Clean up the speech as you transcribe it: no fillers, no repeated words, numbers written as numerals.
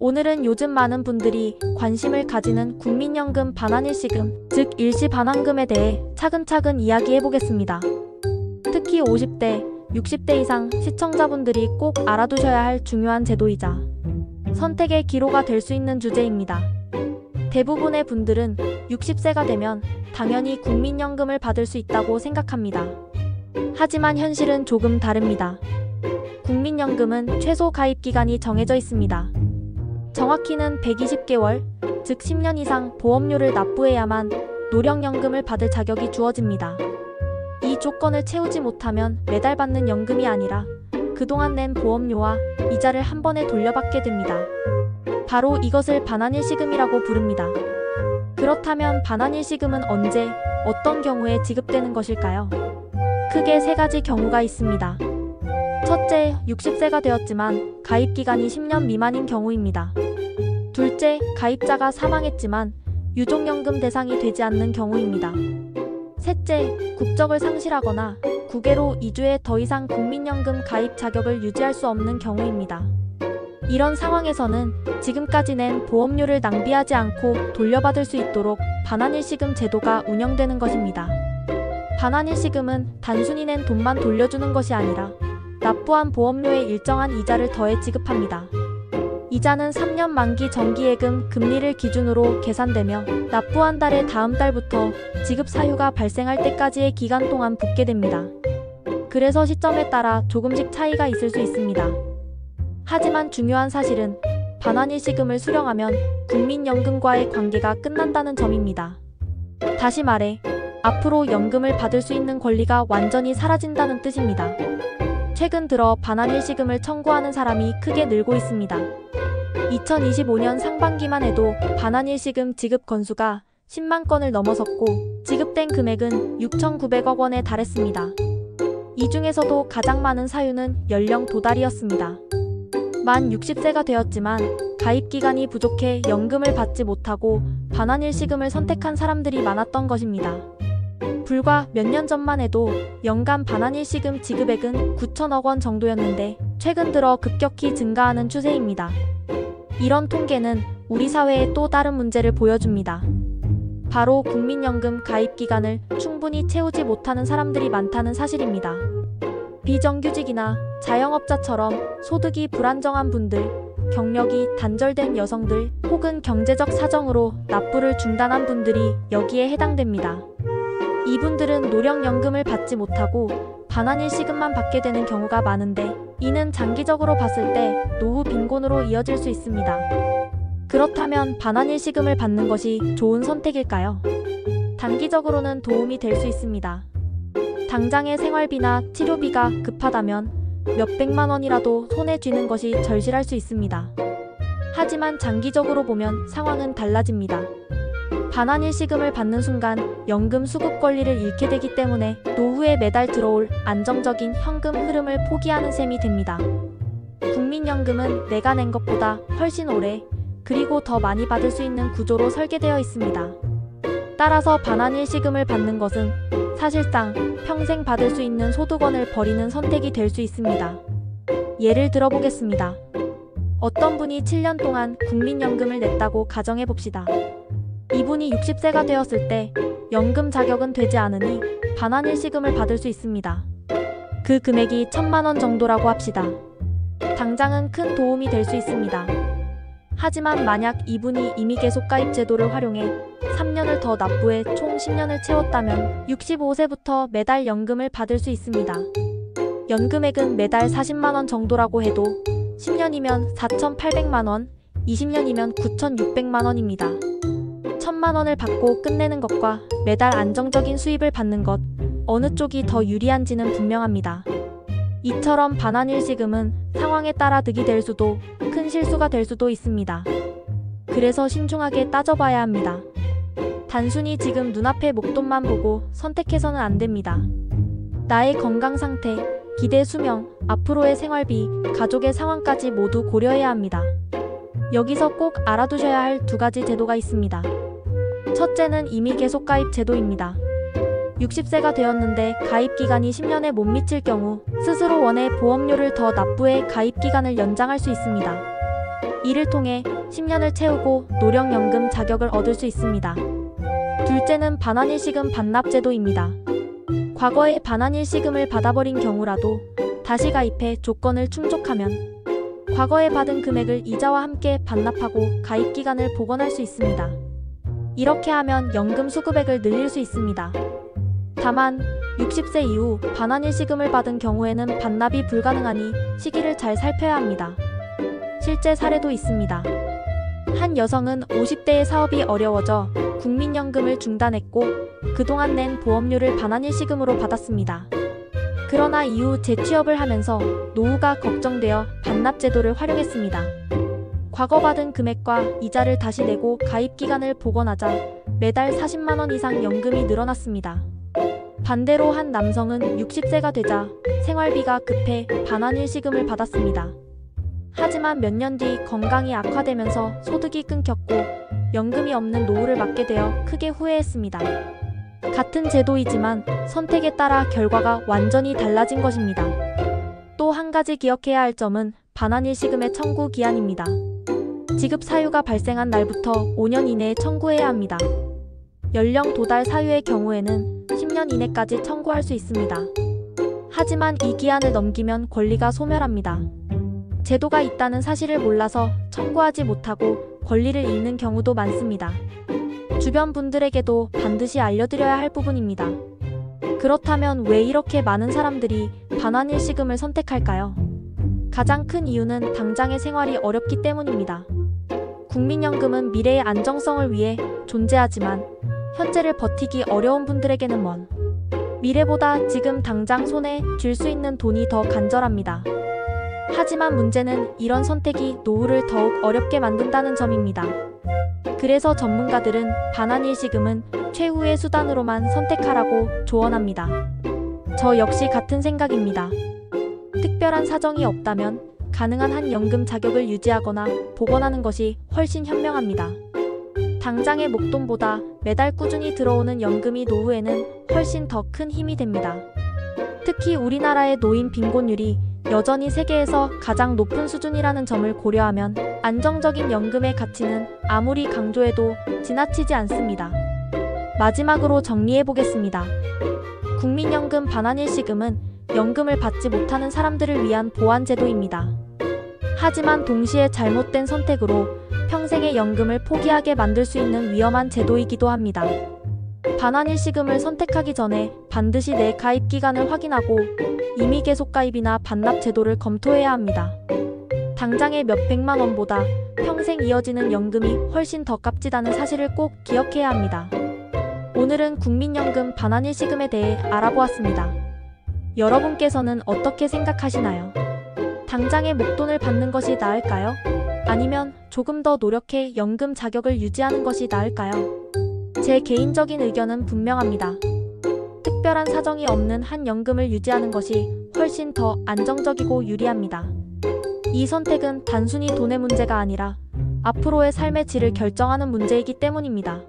오늘은 요즘 많은 분들이 관심을 가지는 국민연금 반환일시금, 즉 일시반환금에 대해 차근차근 이야기해보겠습니다. 특히 50대, 60대 이상 시청자분들이 꼭 알아두셔야 할 중요한 제도이자 선택의 기로가 될 수 있는 주제입니다. 대부분의 분들은 60세가 되면 당연히 국민연금을 받을 수 있다고 생각합니다. 하지만 현실은 조금 다릅니다. 국민연금은 최소 가입 기간이 정해져 있습니다. 정확히는 120개월, 즉 10년 이상 보험료를 납부해야만 노령연금을 받을 자격이 주어집니다. 이 조건을 채우지 못하면 매달 받는 연금이 아니라 그동안 낸 보험료와 이자를 한 번에 돌려받게 됩니다. 바로 이것을 반환일시금이라고 부릅니다. 그렇다면 반환일시금은 언제, 어떤 경우에 지급되는 것일까요? 크게 세 가지 경우가 있습니다. 첫째, 60세가 되었지만 가입 기간이 10년 미만인 경우입니다. 둘째, 가입자가 사망했지만 유족연금 대상이 되지 않는 경우입니다. 셋째, 국적을 상실하거나 국외로 이주해 더 이상 국민연금 가입 자격을 유지할 수 없는 경우입니다. 이런 상황에서는 지금까지 낸 보험료를 낭비하지 않고 돌려받을 수 있도록 반환일시금 제도가 운영되는 것입니다. 반환일시금은 단순히 낸 돈만 돌려주는 것이 아니라 납부한 보험료에 일정한 이자를 더해 지급합니다. 이자는 3년 만기 정기예금 금리를 기준으로 계산되며 납부한 달의 다음 달부터 지급 사유가 발생할 때까지의 기간 동안 붙게 됩니다. 그래서 시점에 따라 조금씩 차이가 있을 수 있습니다. 하지만 중요한 사실은 반환일시금을 수령하면 국민연금과의 관계가 끝난다는 점입니다. 다시 말해, 앞으로 연금을 받을 수 있는 권리가 완전히 사라진다는 뜻입니다. 최근 들어 반환일시금을 청구하는 사람이 크게 늘고 있습니다. 2025년 상반기만 해도 반환일시금 지급 건수가 10만 건을 넘어섰고 지급된 금액은 6,900억 원에 달했습니다. 이 중에서도 가장 많은 사유는 연령 도달이었습니다. 만 60세가 되었지만 가입 기간이 부족해 연금을 받지 못하고 반환일시금을 선택한 사람들이 많았던 것입니다. 불과 몇 년 전만 해도 연간 반환일시금 지급액은 9천억 원 정도였는데 최근 들어 급격히 증가하는 추세입니다. 이런 통계는 우리 사회의 또 다른 문제를 보여줍니다. 바로 국민연금 가입 기간을 충분히 채우지 못하는 사람들이 많다는 사실입니다. 비정규직이나 자영업자처럼 소득이 불안정한 분들, 경력이 단절된 여성들, 혹은 경제적 사정으로 납부를 중단한 분들이 여기에 해당됩니다. 이분들은 노령연금을 받지 못하고 반환일시금만 받게 되는 경우가 많은데 이는 장기적으로 봤을 때 노후 빈곤으로 이어질 수 있습니다. 그렇다면 반환일시금을 받는 것이 좋은 선택일까요? 단기적으로는 도움이 될 수 있습니다. 당장의 생활비나 치료비가 급하다면 몇백만 원이라도 손에 쥐는 것이 절실할 수 있습니다. 하지만 장기적으로 보면 상황은 달라집니다. 반환일시금을 받는 순간 연금 수급 권리를 잃게 되기 때문에 노후에 매달 들어올 안정적인 현금 흐름을 포기하는 셈이 됩니다. 국민연금은 내가 낸 것보다 훨씬 오래, 그리고 더 많이 받을 수 있는 구조로 설계되어 있습니다. 따라서 반환일시금을 받는 것은 사실상 평생 받을 수 있는 소득원을 버리는 선택이 될 수 있습니다. 예를 들어보겠습니다. 어떤 분이 7년 동안 국민연금을 냈다고 가정해봅시다. 이분이 60세가 되었을 때 연금 자격은 되지 않으니 반환일시금을 받을 수 있습니다. 그 금액이 1,000만 원 정도라고 합시다. 당장은 큰 도움이 될 수 있습니다. 하지만 만약 이분이 이미 계속가입 제도를 활용해 3년을 더 납부해 총 10년을 채웠다면 65세부터 매달 연금을 받을 수 있습니다. 연금액은 매달 40만 원 정도라고 해도 10년이면 4,800만 원, 20년이면 9,600만 원입니다. 1,000만 원을 받고 끝내는 것과 매달 안정적인 수입을 받는 것, 어느 쪽이 더 유리한지는 분명합니다. 이처럼 반환일시금은 상황에 따라 득이 될 수도 큰 실수가 될 수도 있습니다. 그래서 신중하게 따져봐야 합니다. 단순히 지금 눈앞의 목돈만 보고 선택해서는 안 됩니다. 나의 건강 상태, 기대 수명, 앞으로의 생활비, 가족의 상황까지 모두 고려해야 합니다. 여기서 꼭 알아두셔야 할 두 가지 제도가 있습니다. 첫째는 이미 계속가입 제도입니다. 60세가 되었는데 가입 기간이 10년에 못 미칠 경우 스스로 원해 보험료를 더 납부해 가입 기간을 연장할 수 있습니다. 이를 통해 10년을 채우고 노령연금 자격을 얻을 수 있습니다. 둘째는 반환일시금 반납제도입니다. 과거에 반환일시금을 받아버린 경우라도 다시 가입해 조건을 충족하면 과거에 받은 금액을 이자와 함께 반납하고 가입기간을 복원할 수 있습니다. 이렇게 하면 연금 수급액을 늘릴 수 있습니다. 다만 60세 이후 반환일시금을 받은 경우에는 반납이 불가능하니 시기를 잘 살펴야 합니다. 실제 사례도 있습니다. 한 여성은 50대의 사업이 어려워져 국민연금을 중단했고 그동안 낸 보험료를 반환일시금으로 받았습니다. 그러나 이후 재취업을 하면서 노후가 걱정되어 반납제도를 활용했습니다. 과거 받은 금액과 이자를 다시 내고 가입기간을 복원하자 매달 40만 원 이상 연금이 늘어났습니다. 반대로 한 남성은 60세가 되자 생활비가 급해 반환일시금을 받았습니다. 하지만 몇 년 뒤 건강이 악화되면서 소득이 끊겼고 연금이 없는 노후를 맞게 되어 크게 후회했습니다. 같은 제도이지만 선택에 따라 결과가 완전히 달라진 것입니다. 또 한 가지 기억해야 할 점은 반환일시금의 청구 기한입니다. 지급 사유가 발생한 날부터 5년 이내에 청구해야 합니다. 연령 도달 사유의 경우에는 10년 이내까지 청구할 수 있습니다. 하지만 이 기한을 넘기면 권리가 소멸합니다. 제도가 있다는 사실을 몰라서 청구하지 못하고 권리를 잃는 경우도 많습니다. 주변 분들에게도 반드시 알려드려야 할 부분입니다. 그렇다면 왜 이렇게 많은 사람들이 반환일시금을 선택할까요? 가장 큰 이유는 당장의 생활이 어렵기 때문입니다. 국민연금은 미래의 안정성을 위해 존재하지만 현재를 버티기 어려운 분들에게는 먼 미래보다 지금 당장 손에 쥘 수 있는 돈이 더 간절합니다. 하지만 문제는 이런 선택이 노후를 더욱 어렵게 만든다는 점입니다. 그래서 전문가들은 반환일시금은 최후의 수단으로만 선택하라고 조언합니다. 저 역시 같은 생각입니다. 특별한 사정이 없다면 가능한 한 연금 자격을 유지하거나 복원하는 것이 훨씬 현명합니다. 당장의 목돈보다 매달 꾸준히 들어오는 연금이 노후에는 훨씬 더 큰 힘이 됩니다. 특히 우리나라의 노인 빈곤율이 여전히 세계에서 가장 높은 수준이라는 점을 고려하면 안정적인 연금의 가치는 아무리 강조해도 지나치지 않습니다. 마지막으로 정리해보겠습니다. 국민연금 반환일시금은 연금을 받지 못하는 사람들을 위한 보완제도입니다. 하지만 동시에 잘못된 선택으로 평생의 연금을 포기하게 만들 수 있는 위험한 제도이기도 합니다. 반환일시금을 선택하기 전에 반드시 내 가입 기간을 확인하고 임의 계속 가입이나 반납 제도를 검토해야 합니다. 당장의 몇백만 원보다 평생 이어지는 연금이 훨씬 더 값지다는 사실을 꼭 기억해야 합니다. 오늘은 국민연금 반환일시금에 대해 알아보았습니다. 여러분께서는 어떻게 생각하시나요? 당장의 목돈을 받는 것이 나을까요? 아니면 조금 더 노력해 연금 자격을 유지하는 것이 나을까요? 제 개인적인 의견은 분명합니다. 특별한 사정이 없는 한 연금을 유지하는 것이 훨씬 더 안정적이고 유리합니다. 이 선택은 단순히 돈의 문제가 아니라 앞으로의 삶의 질을 결정하는 문제이기 때문입니다.